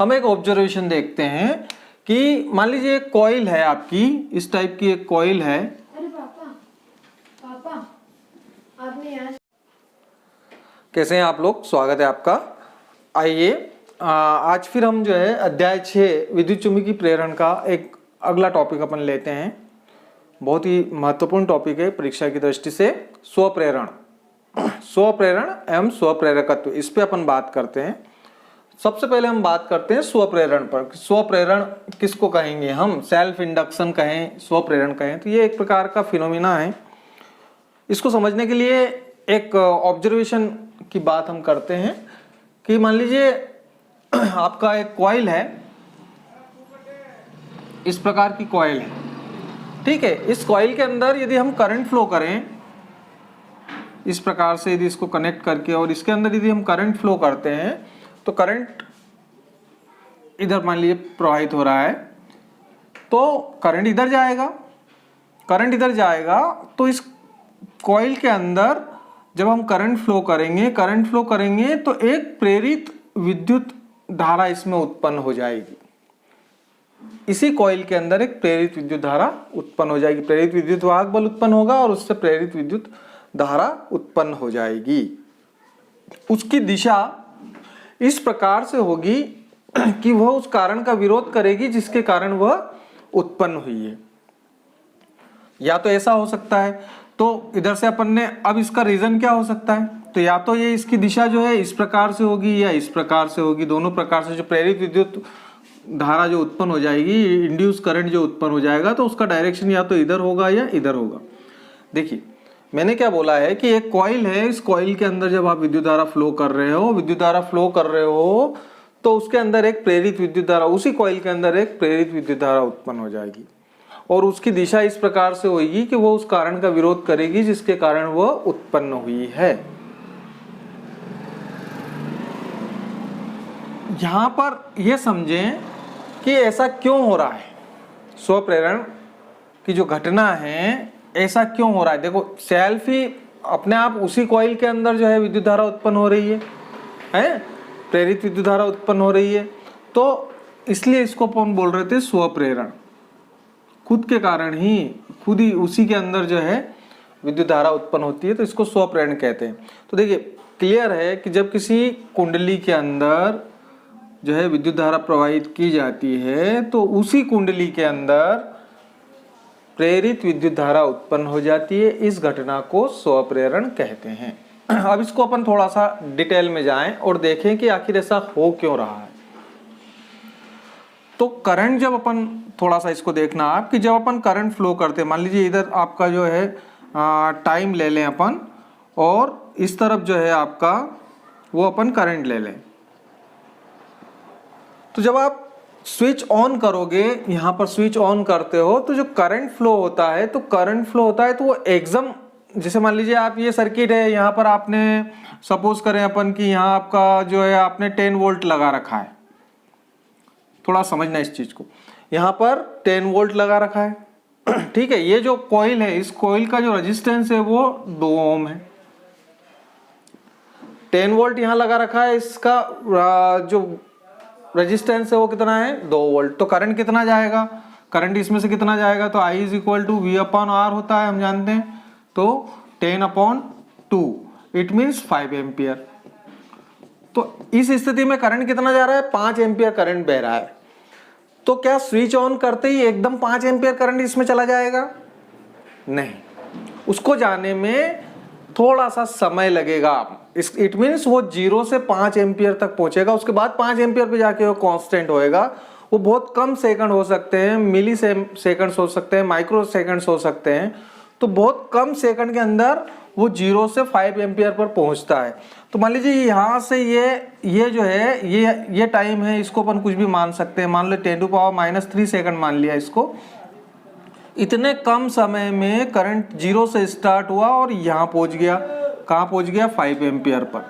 हम एक ऑब्जर्वेशन देखते हैं कि मान लीजिए एक कॉइल है आपकी, इस टाइप की एक कॉइल है। अरे पापा आपने यहाँ कैसे हैं आप लोग, स्वागत है आपका। आइए आज फिर हम जो है अध्याय 6 विद्युत चुम्बकीय प्रेरण का एक अगला टॉपिक अपन लेते हैं। बहुत ही महत्वपूर्ण टॉपिक है परीक्षा की दृष्टि से, स्वप्रेरण। स्वप्रेरण एवं स्वप्रेरकत्व, इस पे अपन बात करते हैं। सबसे पहले हम बात करते हैं स्वप्रेरण पर। स्वप्रेरण किसको कहेंगे हम, सेल्फ इंडक्शन कहें, स्वप्रेरण कहें, तो ये एक प्रकार का फिनोमिना है। इसको समझने के लिए एक ऑब्जर्वेशन की बात हम करते हैं कि मान लीजिए आपका एक कॉइल है, इस प्रकार की कॉइल है, ठीक है। इस कॉइल के अंदर यदि हम करंट फ्लो करें, इस प्रकार से यदि इसको कनेक्ट करके और इसके अंदर यदि हम करंट फ्लो करते हैं तो करंट इधर मान लीजिए प्रवाहित हो रहा है, तो करंट इधर जाएगा। करंट इधर जाएगा तो इस कॉइल के अंदर जब हम करंट फ्लो करेंगे तो एक प्रेरित विद्युत धारा इसमें उत्पन्न हो जाएगी। इसी कॉइल के अंदर एक प्रेरित विद्युत धारा उत्पन्न हो जाएगी। प्रेरित विद्युत वाहक बल उत्पन्न होगा और उससे प्रेरित विद्युत धारा उत्पन्न हो जाएगी। उसकी दिशा इस प्रकार से होगी कि वह उस कारण का विरोध करेगी जिसके कारण वह उत्पन्न हुई है। या तो ऐसा हो सकता है, तो इधर से अपन ने, अब इसका रीजन क्या हो सकता है, तो या तो ये इसकी दिशा जो है इस प्रकार से होगी या इस प्रकार से होगी। दोनों प्रकार से जो प्रेरित विद्युत धारा जो उत्पन्न हो जाएगी, इंड्यूस करंट जो उत्पन्न हो जाएगा, तो उसका डायरेक्शन या तो इधर होगा या इधर होगा। देखिए मैंने क्या बोला है कि एक कॉइल है, इस कॉइल के अंदर जब आप विद्युत धारा फ्लो कर रहे हो तो उसके अंदर एक प्रेरित विद्युत धारा, उसी कॉइल के अंदर एक प्रेरित विद्युत धारा उत्पन्न हो जाएगी और उसकी दिशा इस प्रकार से होगी कि वो उस कारण का विरोध करेगी जिसके कारण वह उत्पन्न हुई है। यहां पर यह समझें कि ऐसा क्यों हो रहा है, स्वप्रेरण की जो घटना है ऐसा क्यों हो रहा है। देखो सेल्फ ही अपने आप उसी कॉइल के अंदर जो है विद्युत धारा उत्पन्न हो रही है, प्रेरित विद्युत धारा उत्पन्न हो रही है, तो इसलिए इसको अपन बोल रहे थे स्वप्रेरण। खुद के कारण ही, खुद ही उसी के अंदर जो है विद्युत धारा उत्पन्न होती है, तो इसको स्वप्रेरण कहते हैं। तो देखिए क्लियर है कि जब किसी कुंडली के अंदर जो है विद्युत धारा प्रवाहित की जाती है तो उसी कुंडली के अंदर प्रेरित विद्युत धारा उत्पन्न हो जाती है। इस घटना को स्वप्रेरण कहते हैं। अब इसको अपन थोड़ा सा डिटेल में जाएं और देखें कि आखिर ऐसा हो क्यों रहा है। तो करंट जब अपन, थोड़ा सा इसको देखना आप कि जब अपन करंट फ्लो करते हैं, मान लीजिए इधर आपका जो है टाइम ले लें अपन और इस तरफ जो है आपका वो अपन करंट ले लें, तो जब आप स्विच ऑन करोगे, यहाँ पर स्विच ऑन करते हो तो जो करंट फ्लो होता है, तो वो एकदम, जैसे मान लीजिए आप ये सर्किट है, यहाँ पर आपने सपोज करें अपन कि यहाँ आपका जो है आपने 10 वोल्ट लगा रखा है। थोड़ा समझना इस चीज को, यहाँ पर 10 वोल्ट लगा रखा है, ठीक है। ये जो कॉइल है, इस कॉइल का जो रेजिस्टेंस है वो 2 ओम है। 10 वोल्ट यहाँ लगा रखा है, इसका जो रेजिस्टेंस है वो कितना है, 2 वोल्ट। तो करंट कितना जाएगा, करंट इसमें से कितना जाएगा, तो I = V/R होता है, हम जानते हैं। तो 10/2 इट मीन्स 5 एम्पियर। तो इस स्थिति में करंट कितना जा रहा है, 5 एम्पियर करंट बह रहा है। तो क्या स्विच ऑन करते ही एकदम 5 एम्पियर करंट इसमें चला जाएगा, नहीं, उसको जाने में थोड़ा सा समय लगेगा। इट मीन्स वो 0 से 5 एम्पियर तक पहुंचेगा, उसके बाद 5 एम्पियर पे जाके वो कांस्टेंट होएगा। वो बहुत कम सेकंड हो सकते हैं, मिली सेकंड्स हो सकते हैं, माइक्रो सेकंड्स हो सकते हैं। तो बहुत कम सेकंड के अंदर वो 0 से 5 एम्पियर पर पहुंचता है। तो मान लीजिए यहाँ से ये जो है ये टाइम है, इसको अपन कुछ भी मान सकते हैं, मान लो 10⁻³ सेकंड मान लिया इसको। इतने कम समय में करंट 0 से स्टार्ट हुआ और यहाँ पहुंच गया, कहाँ पहुंच गया, 5 एम्पियर पर।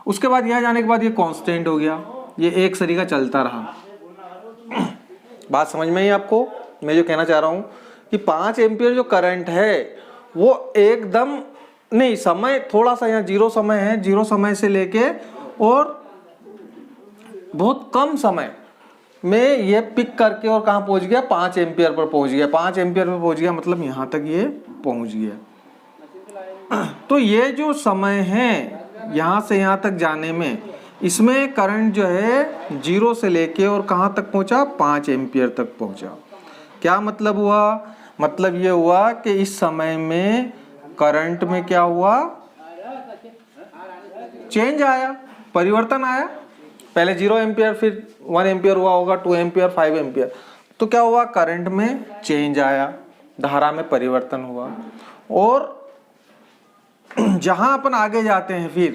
उसके बाद यहाँ जाने के बाद ये कांस्टेंट हो गया, ये एक सरीका चलता रहा। बात समझ में आई आपको, मैं जो कहना चाह रहा हूँ कि 5 एम्पियर जो करंट है वो एकदम नहीं, समय थोड़ा सा यहाँ 0 समय है, 0 समय से लेके और बहुत कम समय में ये पिक करके और कहाँ पहुंच गया, 5 एम्पियर पर पहुंच गया। 5 एम्पियर पर पहुंच गया मतलब यहाँ तक ये पहुंच गया। तो ये जो समय है यहाँ से यहाँ तक जाने में, इसमें करंट जो है 0 से लेके और कहाँ तक पहुंचा, 5 एम्पियर तक पहुंचा। क्या मतलब हुआ, मतलब ये हुआ कि इस समय में करंट में क्या हुआ, चेंज आया, परिवर्तन आया। पहले 0 एम्पियर, फिर 1 एम्पियर हुआ होगा, 2 एम्पियर, 5 एम्पियर। तो क्या हुआ, करंट में चेंज आया, धारा में परिवर्तन हुआ। और जहां अपन आगे जाते हैं फिर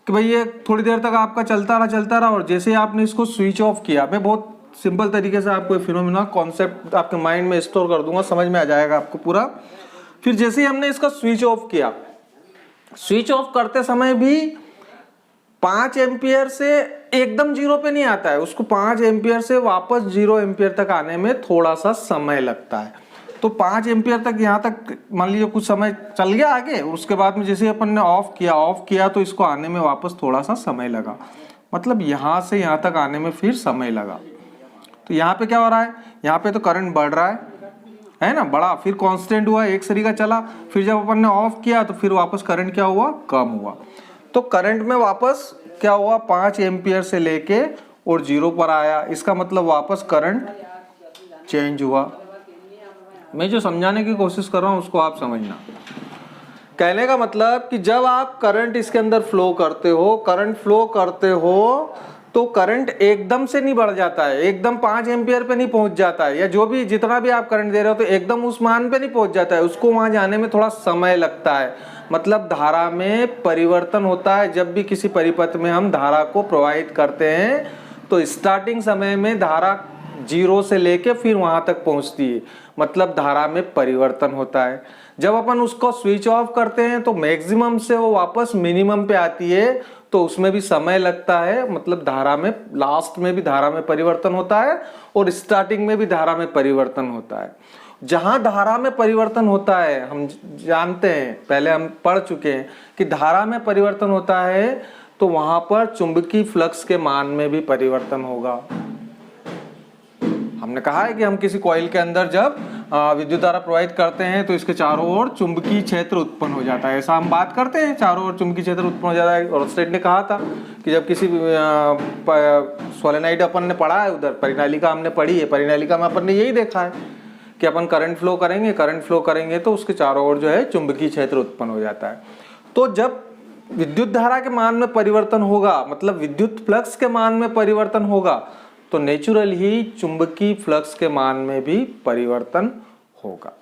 कि भाई ये थोड़ी देर तक आपका चलता रहा और जैसे आपने इसको स्विच ऑफ किया, मैं बहुत सिंपल तरीके से आपको फिनोमेना कॉन्सेप्ट आपके माइंड में स्टोर कर दूंगा, समझ में आ जाएगा आपको पूरा। फिर जैसे ही हमने इसका स्विच ऑफ किया, स्विच ऑफ करते समय भी 5 एम्पियर से एकदम 0 पे नहीं आता है, उसको 5 एम्पियर से वापस 0 एम्पियर तक आने में थोड़ा सा समय लगता है। तो 5 एम्पियर तक यहाँ तक मान लीजिए कुछ समय चल गया आगे, उसके बाद में जैसे अपन ने ऑफ किया तो इसको आने में वापस थोड़ा सा समय लगा, मतलब यहाँ से यहाँ तक आने में फिर समय लगा। तो यहाँ पे क्या हो रहा है, यहाँ पे तो करंट बढ़ रहा है ना, बढ़ा, फिर कांस्टेंट हुआ, एक सरी का चला, फिर जब अपन ने ऑफ किया तो फिर वापस करंट क्या हुआ, कम हुआ। तो करंट में वापस क्या हुआ, 5 एम्पियर से लेके और 0 पर आया, इसका मतलब वापस करंट चेंज हुआ। मैं जो समझाने की कोशिश कर रहा हूं उसको आप समझना। कहने का मतलब कि जब आप करंट इसके अंदर फ्लो करते हो, तो करंट एकदम से नहीं बढ़ जाता है, एकदम 5 एम्पियर पे नहीं पहुंच जाता है, या जो भी जितना भी आप करंट दे रहे हो तो एकदम उस मान पे नहीं पहुंच जाता है, उसको वहां जाने में थोड़ा समय लगता है। मतलब धारा में परिवर्तन होता है। जब भी किसी परिपथ में हम धारा को प्रवाहित करते हैं तो स्टार्टिंग समय में धारा 0 से लेके फिर वहां तक पहुंचती है, मतलब धारा में परिवर्तन होता है। जब अपन उसको स्विच ऑफ करते हैं तो मैक्सिमम से वो वापस मिनिमम पे आती है, तो उसमें भी समय लगता है, मतलब धारा में लास्ट में भी धारा में परिवर्तन होता है और स्टार्टिंग में भी धारा में परिवर्तन होता है। जहां धारा में परिवर्तन होता है, हम जानते हैं, पहले हम पढ़ चुके हैं कि धारा में परिवर्तन होता है तो वहां पर चुंबकीय फ्लक्स के मान में भी परिवर्तन होगा। हमने कहा है कि हम किसी कॉइल के अंदर जब विद्युत धारा प्रवाहित करते हैं तो इसके चारों ओर चुंबकीय क्षेत्र उत्पन्न हो जाता है, ऐसा हम बात करते हैं, चारों ओर चुंबकीय क्षेत्र उत्पन्न हो जाता है। और स्टेट ने कहा था कि जब किसी सोलेनाइड अपन ने पढ़ा है, उधर परिनालिका हमने पढ़ी है, परिनालिका में अपन ने यही देखा है कि अपन करंट फ्लो करेंगे तो उसके चारों ओर जो है चुंबकीय क्षेत्र उत्पन्न हो जाता है। तो जब विद्युत धारा के मान में परिवर्तन होगा, मतलब विद्युत फ्लक्स के मान में परिवर्तन होगा, तो नेचुरल ही चुंबकीय फ्लक्स के मान में भी परिवर्तन होगा।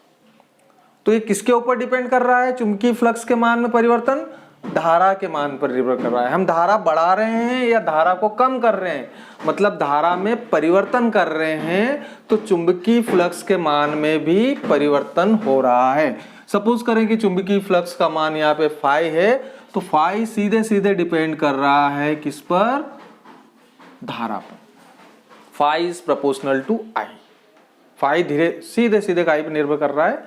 तो ये किसके ऊपर डिपेंड कर रहा है, चुंबकीय फ्लक्स के मान में परिवर्तन धारा के मान पर निर्भर कर रहा है। हम धारा बढ़ा रहे हैं या धारा को कम कर रहे हैं, मतलब धारा में परिवर्तन कर रहे हैं, तो चुंबकीय फ्लक्स के मान में भी परिवर्तन हो रहा है। सपोज करें कि चुंबकीय फ्लक्स का मान यहाँ पे फाई है, तो फाई सीधे सीधे डिपेंड कर रहा है किस पर, धारा पर। Phi is proportional to I, phi सीधे सीधे आई पर निर्भर कर रहा है,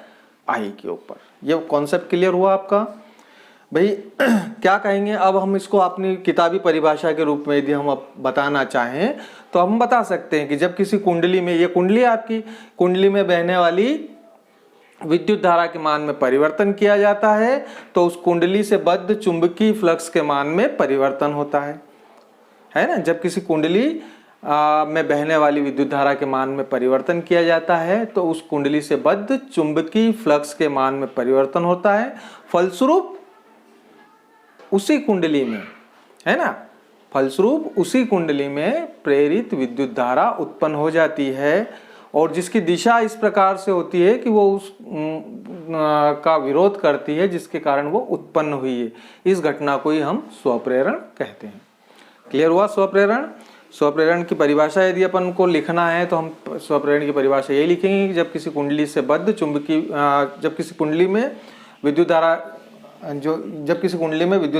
आई के ऊपर। ये कॉन्सेप्ट क्लियर हुआ आपका भाई? क्या कहेंगे अब हम इसको अपनी किताबी परिभाषा के रूप में यदि हम अब बताना चाहें तो हम बता सकते हैं कि जब किसी कुंडली में, ये कुंडली आपकी कुंडली में बहने वाली विद्युत धारा के मान में परिवर्तन किया जाता है, तो उस कुंडली से बद्ध चुंबकीय फ्लक्स के मान में परिवर्तन होता है ना। जब किसी कुंडली में बहने वाली विद्युत धारा के मान में परिवर्तन किया जाता है तो उस कुंडली से बद्ध चुंबकीय फ्लक्स के मान में परिवर्तन होता है। फलस्वरूप उसी कुंडली में, है ना, फलस्वरूप उसी कुंडली में प्रेरित विद्युत धारा उत्पन्न हो जाती है, और जिसकी दिशा इस प्रकार से होती है कि वो उस का विरोध करती है जिसके कारण वो उत्पन्न हुई है। इस घटना को ही हम स्वप्रेरण कहते हैं। क्लियर हुआ? स्वप्रेरण की परिभाषा यदि अपन को लिखना है तो हम स्वप्रेरण की परिभाषा यही लिखेंगे कि जब किसी कुंडली से बद्ध चुंबकीय, जब किसी कुंडली में विद्युत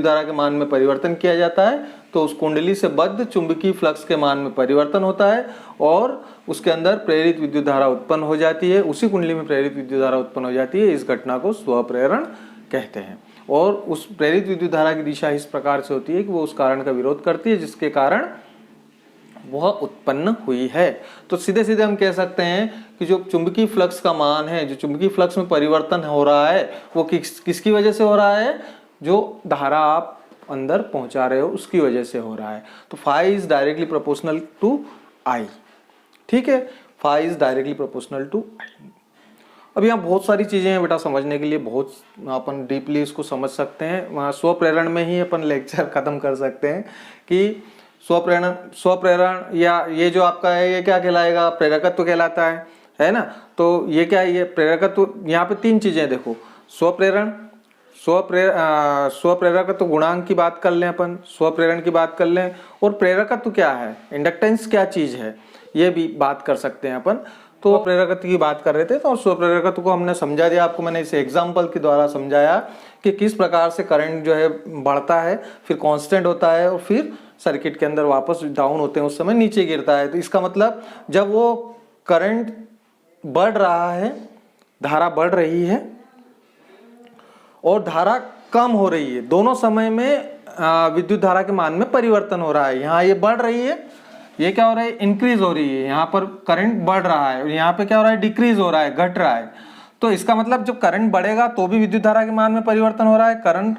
धारा के मान में परिवर्तन किया जाता है तो उस कुंडली से बद्ध चुंबकीय फ्लक्स के मान में परिवर्तन होता है और उसके अंदर प्रेरित विद्युत धारा उत्पन्न हो जाती है, उसी कुंडली में प्रेरित विद्युत धारा उत्पन्न हो जाती है। इस घटना को स्वप्रेरण कहते हैं। और उस प्रेरित विद्युत धारा की दिशा इस प्रकार से होती है कि वो उस कारण का विरोध करती है जिसके कारण वह उत्पन्न हुई है। तो सीधे सीधे हम कह सकते हैं कि जो चुंबकीय फ्लक्स का मान है, जो चुंबकीय फ्लक्स में परिवर्तन हो रहा है, वो किसकी वजह से हो रहा है? जो धारा आप अंदर पहुंचा रहे हो उसकी वजह से हो रहा है। तो phi is directly proportional to I. ठीक है, phi is directly proportional to I. अब यहाँ बहुत सारी चीजें हैं बेटा समझने के लिए, बहुत अपन डीपली इसको समझ सकते हैं। वहाँ स्वप्रेरण में ही अपन लेक्चर खत्म कर सकते हैं कि स्वप्रेरण या ये जो आपका है ये क्या कहलाएगा? प्रेरकत्व कहलाता है ना। तो ये क्या है? ये प्रेरकत्व। यहाँ पे तीन चीजें देखो, स्वप्रेरण, स्वप्रेरकत्व गुणांक की बात कर लें अपन, स्वप्रेरण की बात कर लें, और प्रेरकत्व क्या है, इंडक्टेंस क्या चीज है, ये भी बात कर सकते हैं अपन। तो प्रेरकत्व की बात कर रहे थे, तो स्वप्रेरकत्व को हमने समझा दिया आपको, मैंने इसे एग्जाम्पल के द्वारा समझाया कि किस प्रकार से करंट जो है बढ़ता है, फिर कांस्टेंट होता है, और फिर सर्किट के अंदर वापस डाउन होते हैं उस समय नीचे गिरता है। तो इसका मतलब जब वो करंट बढ़ रहा है, धारा बढ़ रही है और धारा कम हो रही है, दोनों समय में विद्युत धारा के मान में परिवर्तन हो रहा है। यहाँ ये बढ़ रही है, ये क्या हो रहा है? इंक्रीज हो रही है, यहाँ पर करंट बढ़ रहा है, और यहाँ पे क्या हो रहा है? डिक्रीज हो रहा है, घट रहा है। तो इसका मतलब जब करंट बढ़ेगा तो भी विद्युत धारा के मान में परिवर्तन हो रहा है, करंट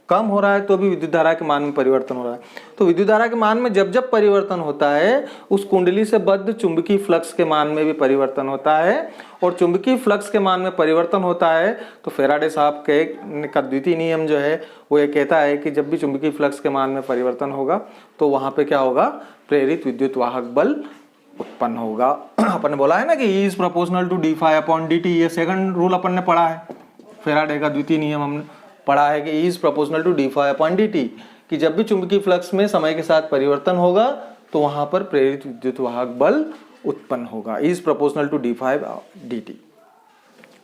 कम हो रहा है तो भी विद्युत धारा के मान में परिवर्तन हो रहा है। तो विद्युत धारा के मान में जब जब परिवर्तन होता है, उस कुंडली से बद्ध चुंबकीय फ्लक्स के मान में भी परिवर्तन होता है, और चुंबकीय फ्लक्स के मान में परिवर्तन होता है तो फैराडे साहब का द्वितीय नियम जो है वो ये कहता है कि जब भी चुंबकीय फ्लक्स के मान में परिवर्तन होगा तो वहां पे क्या होगा? प्रेरित विद्युत वाहक बल उत्पन्न होगा। अपन ने बोला है ना कि E is proportional to D phi upon D T, ये सेकंड रूल अपन ने पढ़ा है, फैराडे का द्वितीय नियम हमने पढ़ा है कि E is proportional to D phi upon D T, कि जब भी चुंबकीय फ्लक्स में समय के साथ परिवर्तन होगा तो वहां पर प्रेरित विद्युत वाहक बल उत्पन्न होगा। E is proportional to D phi D T.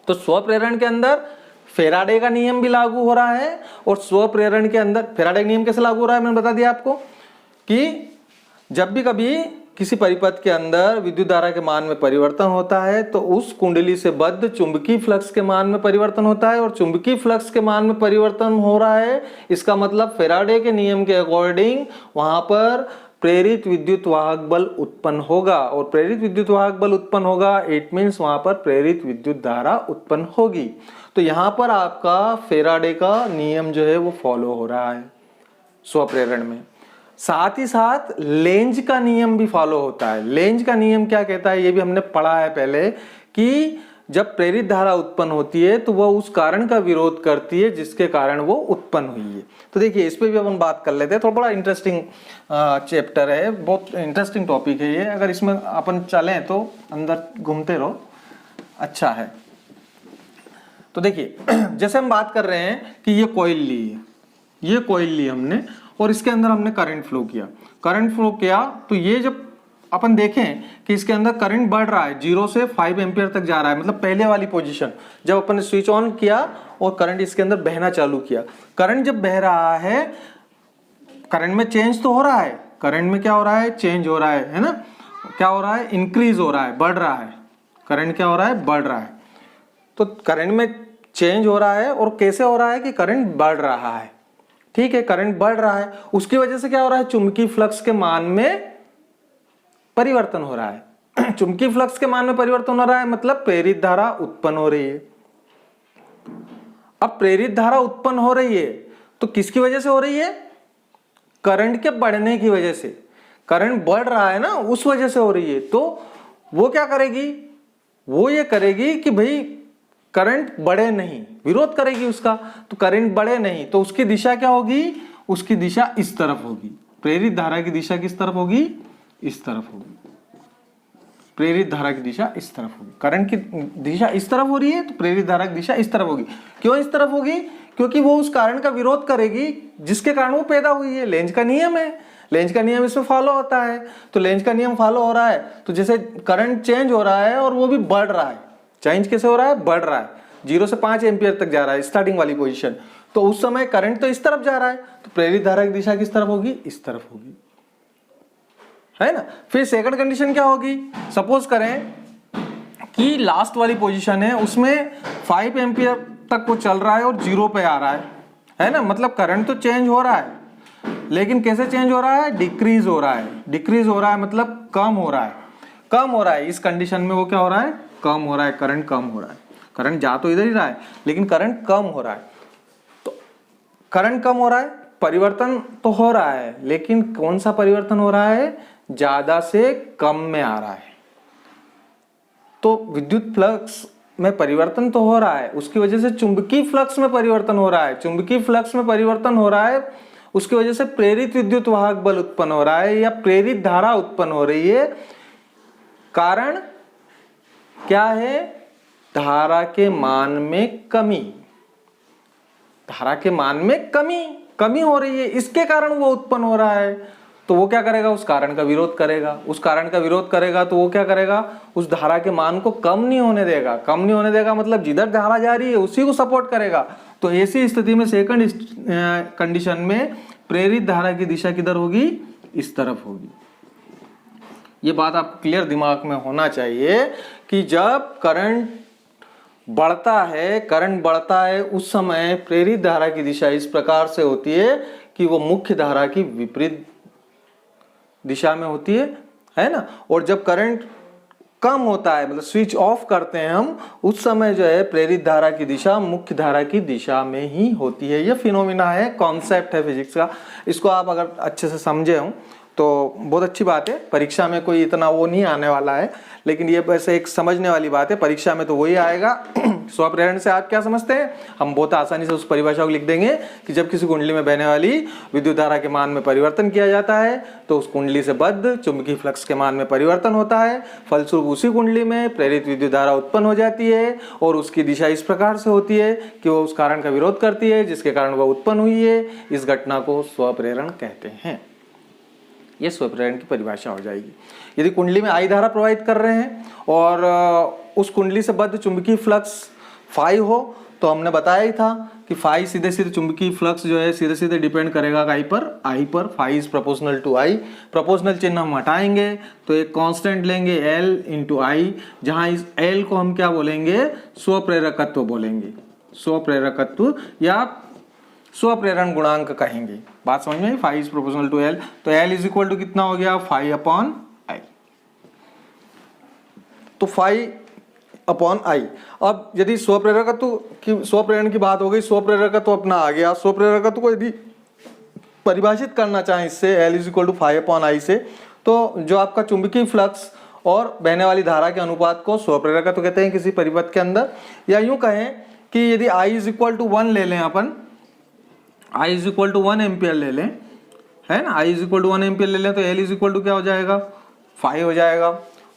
तो स्वप्रेरण के अंदर फैराडे का नियम भी लागू हो रहा है, और स्वप्रेरण के अंदर फैराडे का नियम कैसे लागू हो रहा है मैंने बता दिया आपको, कि जब भी कभी किसी परिपथ के अंदर विद्युत धारा के मान में परिवर्तन होता है तो उस कुंडली से बद्ध चुंबकीय फ्लक्स के मान में परिवर्तन होता है, और चुंबकीय फ्लक्स के मान में परिवर्तन हो रहा है, इसका मतलब फैराडे के नियम के अकॉर्डिंग वहां पर प्रेरित विद्युत वाहक बल उत्पन्न होगा, और प्रेरित विद्युत वाहक बल उत्पन्न होगा, इट मीन्स वहां पर प्रेरित विद्युत धारा उत्पन्न होगी। तो यहां पर आपका फैराडे का नियम जो है वो फॉलो हो रहा है स्वप्रेरण में। साथ ही साथ लेंज का नियम भी फॉलो होता है। लेंज का नियम क्या कहता है ये भी हमने पढ़ा है पहले, कि जब प्रेरित धारा उत्पन्न होती है तो वह उस कारण का विरोध करती है जिसके कारण वो उत्पन्न हुई है। तो देखिए इस पे भी अपन बात कर लेते हैं, थोड़ा बड़ा इंटरेस्टिंग चैप्टर है, बहुत इंटरेस्टिंग टॉपिक है ये, अगर इसमें अपन चलें तो अंदर घूमते रहो, अच्छा है। तो देखिए जैसे हम बात कर रहे हैं कि ये कॉइल ली है, ये कॉइल ली हमने, और इसके अंदर हमने करंट फ्लो किया, करंट फ्लो किया, तो ये जब अपन देखें कि इसके अंदर करंट बढ़ रहा है, 0 से 5 एम्पियर तक जा रहा है, मतलब पहले वाली पोजीशन, जब अपन ने स्विच ऑन किया और करंट इसके अंदर बहना चालू किया, करंट जब बह रहा है, करंट में चेंज तो हो रहा है, करंट में क्या हो रहा है? चेंज हो रहा है ना, क्या हो रहा है? इंक्रीज हो रहा है, बढ़ रहा है, करंट क्या हो रहा है? बढ़ रहा है। तो करंट में चेंज हो रहा है, और कैसे हो रहा है? कि करंट बढ़ रहा है, ठीक है, करंट बढ़ रहा है, उसकी वजह से क्या हो रहा है? चुंबकीय फ्लक्स के मान में परिवर्तन हो रहा है। चुंबकीय फ्लक्स के मान में परिवर्तन हो रहा है मतलब प्रेरित धारा उत्पन्न हो रही है। अब प्रेरित धारा उत्पन्न हो रही है तो किसकी वजह से हो रही है? करंट के बढ़ने की वजह से, करंट बढ़ रहा है ना, उस वजह से हो रही है। तो वो क्या करेगी? वो ये करेगी कि भाई करंट बढ़े नहीं, विरोध करेगी उसका, तो करंट बढ़े नहीं तो उसकी दिशा क्या होगी? उसकी दिशा इस तरफ होगी। प्रेरित धारा की दिशा किस तरफ होगी? इस तरफ होगी। प्रेरित धारा की दिशा इस तरफ होगी। करंट की दिशा इस तरफ हो रही है तो प्रेरित धारा की दिशा इस तरफ होगी। क्यों इस तरफ होगी? क्योंकि वो उस कारण का विरोध करेगी जिसके कारण वो पैदा हुई है। लेंज का नियम है, लेंज का नियम इसमें फॉलो होता है। तो लेंज का नियम फॉलो हो रहा है तो जैसे करंट चेंज हो रहा है और वो भी बढ़ रहा है। चेंज कैसे हो रहा है? बढ़ रहा है, 0 से 5 एम्पियर तक जा रहा है स्टार्टिंग वाली पोजीशन। तो उस समय करंट तो इस तरफ जा रहा है तो प्रेरित धारा की दिशा किस तरफ होगी? इस तरफ होगी, है ना। फिर सेकंड कंडीशन क्या होगी? सपोज करें कि लास्ट वाली पोजीशन है उसमें 5 एम्पियर तक वो चल रहा है और 0 पे आ रहा है ना, मतलब करंट तो चेंज हो रहा है लेकिन कैसे चेंज हो रहा है, डिक्रीज हो रहा है। डिक्रीज हो रहा है मतलब कम हो रहा है, कम हो रहा है। इस कंडीशन में वो क्या हो रहा है, कम हो रहा है, करंट कम हो रहा है। करंट जा तो इधर ही रहा है लेकिन करंट कम हो रहा है। तो करंट कम हो रहा है, परिवर्तन तो हो रहा है, लेकिन कौन सा परिवर्तन हो रहा है, ज्यादा से कम में आ रहा है। तो विद्युत फ्लक्स में परिवर्तन तो हो रहा है, उसकी वजह से चुंबकीय फ्लक्स में परिवर्तन हो रहा है। चुंबकीय फ्लक्स में परिवर्तन हो रहा है, उसकी वजह से प्रेरित विद्युत वाहक बल उत्पन्न हो रहा है या प्रेरित धारा उत्पन्न हो रही है। कारण क्या है, धारा के मान में कमी। धारा के मान में कमी हो रही है, इसके कारण वो उत्पन्न हो रहा है। तो वो क्या करेगा, उस कारण का विरोध करेगा। उस कारण का विरोध करेगा तो वो क्या करेगा, उस धारा के मान को कम नहीं होने देगा। कम नहीं होने देगा मतलब जिधर धारा जा रही है उसी को सपोर्ट करेगा। तो ऐसी स्थिति में सेकंड कंडीशन में प्रेरित धारा की दिशा किधर होगी, इस तरफ होगी। ये बात आप क्लियर दिमाग में होना चाहिए कि जब करंट बढ़ता है उस समय प्रेरित धारा की दिशा इस प्रकार से होती है कि वो मुख्य धारा की विपरीत दिशा में होती है ना। और जब करंट कम होता है मतलब स्विच ऑफ करते हैं हम, उस समय जो है प्रेरित धारा की दिशा मुख्य धारा की दिशा में ही होती है। ये फिनोमिना है, कॉन्सेप्ट है फिजिक्स का। इसको आप अगर अच्छे से समझे हो तो बहुत अच्छी बात है। परीक्षा में कोई इतना वो नहीं आने वाला है, लेकिन ये वैसे एक समझने वाली बात है। परीक्षा में तो वही आएगा। स्वप्रेरण से आप क्या समझते हैं, हम बहुत आसानी से उस परिभाषा को लिख देंगे कि जब किसी कुंडली में बहने वाली विद्युत धारा के मान में परिवर्तन किया जाता है तो उस कुंडली से बद्ध चुंबकीय फ्लक्स के मान में परिवर्तन होता है। फलस्वरूप उसी कुंडली में प्रेरित विद्युत धारा उत्पन्न हो जाती है और उसकी दिशा इस प्रकार से होती है कि वो उस कारण का विरोध करती है जिसके कारण वह उत्पन्न हुई है। इस घटना को स्वप्रेरण कहते हैं। ये स्वप्रेरण की परिभाषा हो जाएगी। यदि कुंडली में आई धारा प्रवाहित कर रहे हैं और उस कुंडली से बद्ध चुंबकीय फ्लक्स फाई हो, तो हमने बताया ही था कि फाई सीधे सीधे चुंबकीय फ्लक्स जो है सीधे सीधे डिपेंड करेगा आई पर। Phi is proportional to I. Proportional चिन्ह हम हटाएंगे तो एक कांस्टेंट लेंगे L इंटू आई, जहां इस L को हम क्या बोलेंगे, स्वप्रेरकत्व बोलेंगे। स्वप्रेरकत्व या स्वप्रेरण गुणांक कहेंगे। बात समझ में आई, phi is proportional to L। तो L इज इक्वल टू कितना हो गया, फाई अपॉन आई। तो फाई अपॉन आई। अब यदि स्वप्रेरण की बात हो गई, स्वप्रेरकत्व अपना आ गया। स्वप्रेरकत्व को यदि परिभाषित करना चाहें इससे L is equal to phi upon I से, तो जो आपका चुंबकीय फ्लक्स और बहने वाली धारा के अनुपात को स्वप्रेरकत्व कहते हैं किसी परिपथ के अंदर। या यूं कहें कि यदि I इज इक्वल टू 1 ले लें अपन, I is equal to 1 ampere ले लें, है ना। I is equal to 1 ampere ले लें तो L इज इक्वल टू क्या हो जाएगा, 5 हो जाएगा।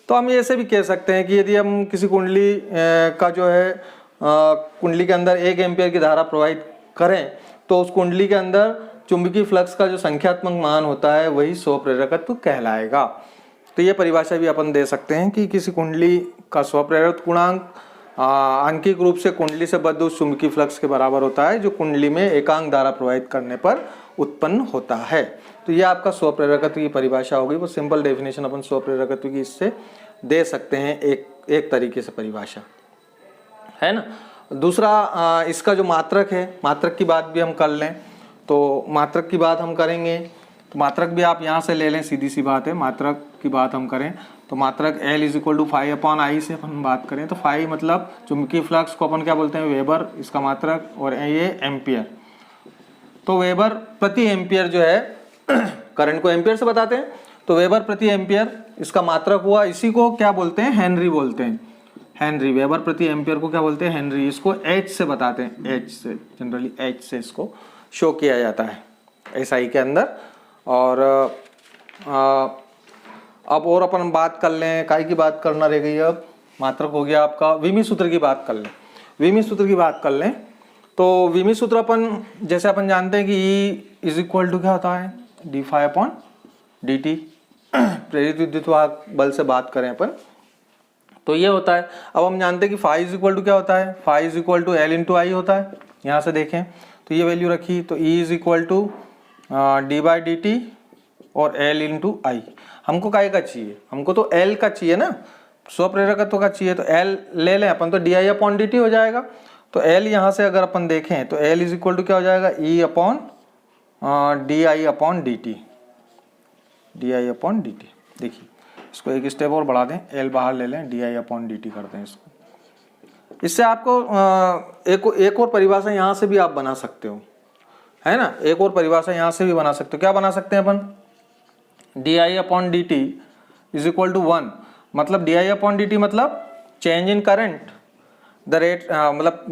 तो हम ऐसे भी कह सकते हैं कि यदि हम किसी कुंडली का जो है कुंडली के अंदर 1 एम्पियर की धारा प्रवाहित करें तो उस कुंडली के अंदर चुंबकीय फ्लक्स का जो संख्यात्मक मान होता है वही स्वप्रेरकत्व कहलाएगा। तो ये परिभाषा भी अपन दे सकते हैं कि किसी कुंडली का स्वप्रेरक गुणांक आंकिक रूप से कुंडली से बद्ध उस चुंबकीय फ्लक्स के बराबर होता है जो कुंडली में एकांक धारा प्रवाहित करने पर उत्पन्न होता है। तो ये आपका स्वप्रेरकत्व की परिभाषा होगी। वो सिंपल डेफिनेशन अपन स्वप्रेरकत्व की इससे दे सकते हैं, एक तरीके से परिभाषा, है ना। दूसरा इसका जो मात्रक है, मात्रक की बात भी हम कर लें। तो मात्रक की बात हम करेंगे तो मात्रक भी आप यहाँ से ले लें, सीधी सी बात है। मात्रक की बात हम करें तो मात्रक L is equal to phi upon I से अपन बात करें तो फाई मतलब चुंबकीय फ्लक्स को अपन क्या बोलते हैं, वेबर, इसका मात्रक, और ये एम्पियर। तो वेबर प्रति एम्पियर जो है करंट को एम्पियर से बताते हैं, तो वेबर प्रति एम्पियर इसका मात्रक हुआ। इसी को क्या बोलते हैं, हेनरी बोलते हैं। हेनरी, वेबर प्रति एम्पियर को क्या बोलते हैं, हेनरी। इसको H से बताते हैं, H से, जनरली H से इसको शो किया जाता है SI के अंदर। और अब और अपन बात कर लें, काय की बात करना रह गई। अब मात्रक हो गया आपका, विमी सूत्र की बात कर लें। विमी सूत्र की बात कर लें तो विमी सूत्र अपन जैसे अपन जानते हैं कि E इज इक्वल टू क्या होता है, D phi upon D T. प्रेरित विद्युत वाहक बल से बात करें अपन तो ये होता है। अब हम जानते हैं कि फाई इज इक्वल टू क्या होता है, phi is equal to L into I होता है। यहाँ से देखें तो ये वैल्यू रखी तो E is equal to D by D T और L इंटू आई। हमको काय का चाहिए, हमको तो L का चाहिए ना, स्वप्रेरकत्व का चाहिए। तो L ले लें अपन तो D I upon D T हो जाएगा। तो L यहाँ से अगर अपन देखें तो L इज इक्वल टू क्या हो जाएगा, E upon D I upon D T, D I upon D T. देखिए इसको एक स्टेप और बढ़ा दें, एल बाहर ले लें, D I upon D T करते हैं इसको। इससे आपको एक और परिभाषा यहाँ से भी आप बना सकते हो, है ना, एक और परिभाषा यहाँ से भी बना सकते हो। क्या बना सकते हैं अपन, d I upon D t is equal to 1, मतलब डी आई अपॉन डी टी मतलब change in current the rate, मतलब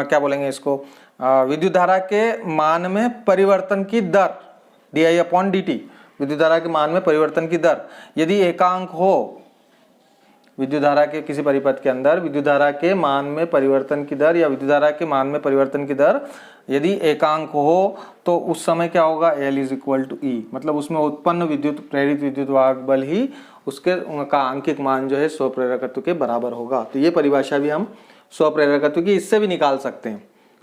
क्या बोलेंगे इसको, विद्युत धारा के मान में परिवर्तन की दर, डी आई अपॉन डी टी विद्युत धारा के मान में परिवर्तन की दर यदि एकांक हो, विद्युत धारा के किसी परिपथ के अंदर विद्युत धारा के मान में परिवर्तन की दर या विद्युत धारा के मान में परिवर्तन की दर यदि एकांक हो तो उस समय क्या होगा, L इज इक्वल टू ई, मतलब उसमें उत्पन्न विद्युत प्रेरित विद्युत वाहक बल ही उसके का आंकिक मान जो है स्वप्रेरकत्व के बराबर होगा। तो ये परिभाषा भी हम स्वप्रेरकत्व की इससे भी निकाल सकते हैं,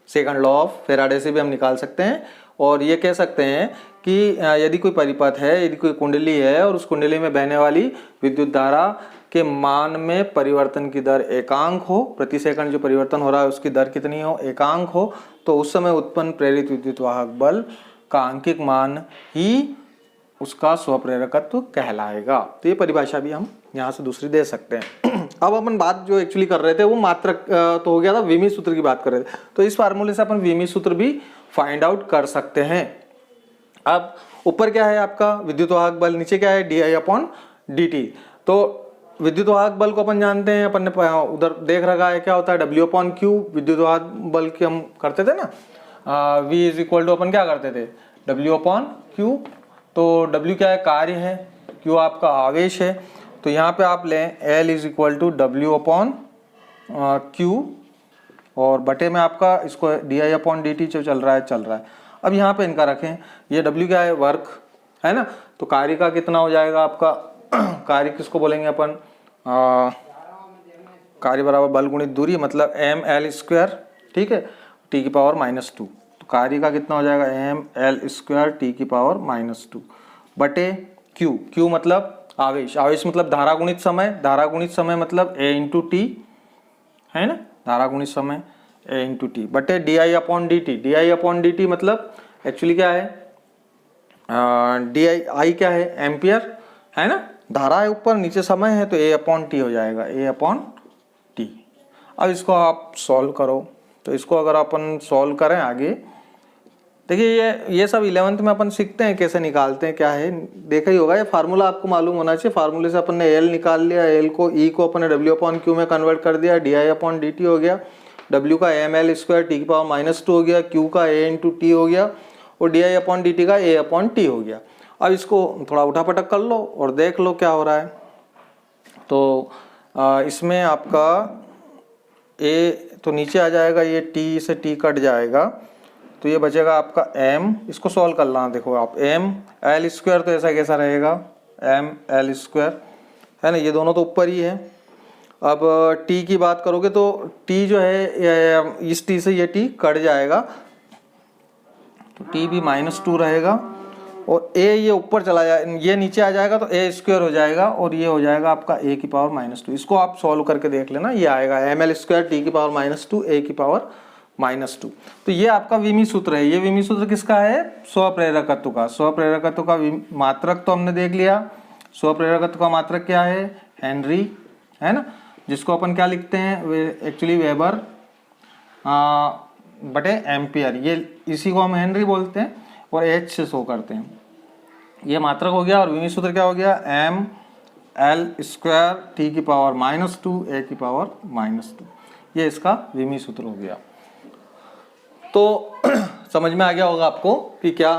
सेकंड लॉ ऑफ फेराडे से भी हम निकाल सकते हैं। और ये कह सकते हैं कि यदि कोई परिपथ है, यदि कोई कुंडली है और उस कुंडली में बहने वाली विद्युत धारा के मान में परिवर्तन की दर एकांक हो, प्रति सेकंड जो परिवर्तन हो रहा है उसकी दर कितनी हो, एकांक हो, तो उस समय उत्पन्न प्रेरित विद्युत वाहक बल का आंकिक मान ही उसका स्वप्रेरकत्व कहलाएगा। तो ये परिभाषा भी हम यहाँ से दूसरी दे सकते हैं। अब अपन बात जो एक्चुअली कर रहे थे वो मात्रक तो हो गया था, विमी सूत्र की बात कर रहे थे, तो इस फार्मूले से अपन विमी सूत्र भी फाइंड आउट कर सकते हैं। अब ऊपर क्या है आपका विद्युत वाहक बल, नीचे क्या है D I upon D T. तो विद्युत वाहक बल को अपन जानते हैं, अपन ने उधर देख रखा है क्या होता है W अपॉन क्यू, विद्युत वाहक बल की हम करते थे ना, V इज इक्वल टू अपन क्या करते थे W अपॉन क्यू। तो W क्या है, कार्य है, Q आपका आवेश है, तो यहाँ पे आप लें L is equal to W upon Q और बटे में आपका इसको डी आई अपॉन डी टी जो चल रहा है। अब यहाँ पे इनका रखें, ये W क्या है, वर्क है ना, तो कार्य का कितना हो जाएगा आपका, कार्य किसको बोलेंगे अपन, कार्य बराबर बल गुणित दूरी, मतलब एम एल स्क्वायर, ठीक है, टी की पावर -2। तो कार्य का कितना हो जाएगा, एम एल स्क्वायर टी की पावर -2 बटे क्यू, क्यू मतलब आवेश, आवेश मतलब धारा गुणित समय, धारा गुणित समय मतलब ए इंटू टी, है ना, धारा गुणित समय ए इंटू टी बटे D I upon D T. D I upon D t मतलब एक्चुअली क्या है, डी आई क्या है, एम्पियर है ना, धारा है ऊपर, नीचे समय है, तो ए अपॉन टी हो जाएगा, ए अपॉन टी। अब इसको आप सॉल्व करो, तो इसको अगर अपन सॉल्व करें आगे, देखिए ये सब 11th में अपन सीखते हैं कैसे निकालते हैं, क्या है देखा ही होगा, ये फार्मूला आपको मालूम होना चाहिए। फार्मूले से अपन ने एल निकाल लिया, एल को ई को अपन ने डब्ल्यू अपॉन क्यू में कन्वर्ट कर दिया, D I upon D T हो गया, डब्ल्यू का एम एल स्क्वायर टी की पावर -2 हो गया, क्यू का ए इंटू टी हो गया और D I upon D T का ए अपॉन टी हो गया। अब इसको थोड़ा उठापटक कर लो और देख लो क्या हो रहा है। तो इसमें आपका ए तो नीचे आ जाएगा, ये टी से टी कट जाएगा, तो ये बचेगा आपका m, इसको सॉल्व कर लेना, देखो आप m एल स्क्वायर, तो ऐसा कैसा रहेगा m एल स्क्वायर, है ना, ये दोनों तो ऊपर ही है। अब t की बात करोगे तो t जो है इस t से ये t कट जाएगा, तो t भी -2 रहेगा और a ये ऊपर चला जाए, ये नीचे आ जाएगा तो a स्क्वायर हो जाएगा और ये हो जाएगा आपका a की पावर -2। इसको आप सॉल्व करके देख लेना, ये आएगा एम एल स्क्वायर टी की पावर -2 a की पावर -2। तो ये आपका विमी सूत्र है। ये विमी सूत्र किसका है, स्वप्रेरकत्व का। स्वप्रेरकत्व का मात्रक तो हमने देख लिया, स्वप्रेरकत्व का मात्रक क्या है, हेनरी, है ना, जिसको अपन क्या लिखते हैं, एक्चुअली वेबर बटे एम्पियर, ये इसी को हम हेनरी बोलते हैं और एच से शो करते हैं। ये मात्रक हो गया और विमी सूत्र क्या हो गया, एम एल स्क्वायर टी की पावर -2 ए की पावर -2, ये इसका विमी सूत्र हो गया। तो समझ में आ गया होगा आपको कि क्या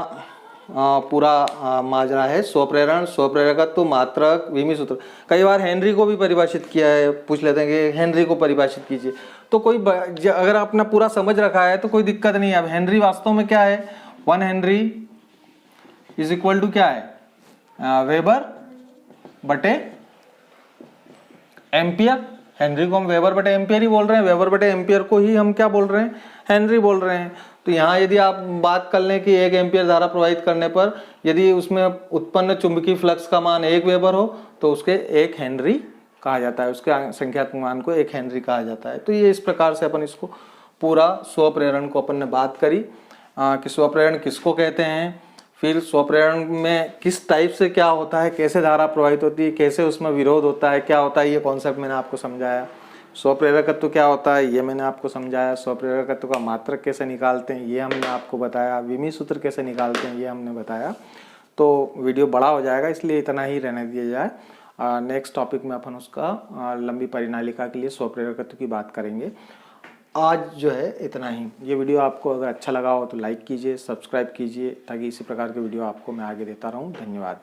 पूरा माजरा है, स्वप्रेरण, स्वप्रेरकत्व, मात्रक, विमी सूत्र। कई बार हेनरी को भी परिभाषित किया है, पूछ लेते हैं कि हेनरी को परिभाषित कीजिए, तो कोई अगर आपने पूरा समझ रखा है तो कोई दिक्कत नहीं है। अब हेनरी वास्तव में क्या है, 1 हेनरी इज इक्वल टू क्या है, वेबर बटे एम्पियर। हेनरी को हम वेबर बटे एम्पियर ही बोल रहे हैं, वेबर बटे एम्पियर को ही हम क्या बोल रहे हैं, हेनरी बोल रहे हैं। तो यहाँ यदि आप बात कर लें कि 1 एम्पियर धारा प्रवाहित करने पर यदि उसमें उत्पन्न चुंबकीय फ्लक्स का मान 1 वेबर हो तो उसके 1 हेनरी कहा जाता है, उसके संख्यात्मक मान को 1 हेनरी कहा जाता है। तो ये इस प्रकार से अपन इसको पूरा स्वप्रेरण को अपन ने बात करी कि स्वप्रेरण किसको कहते हैं, फिर स्वप्रेरण में किस टाइप से क्या होता है, कैसे धारा प्रवाहित होती है, कैसे उसमें विरोध होता है, क्या होता है, ये कॉन्सेप्ट मैंने आपको समझाया। स्वप्रेरकत्व क्या होता है ये मैंने आपको समझाया। स्वप्रेरकत्व का मात्रक कैसे निकालते हैं ये हमने आपको बताया। विमी सूत्र कैसे निकालते हैं ये हमने बताया। तो वीडियो बड़ा हो जाएगा इसलिए इतना ही रहने दिया जाए। नेक्स्ट टॉपिक में अपन उसका लंबी परिनालिका के लिए स्वप्रेरकत्व की बात करेंगे। आज जो है इतना ही। ये वीडियो आपको अगर अच्छा लगा हो तो लाइक कीजिए, सब्सक्राइब कीजिए, ताकि इसी प्रकार के वीडियो आपको मैं आगे देता रहूं। धन्यवाद।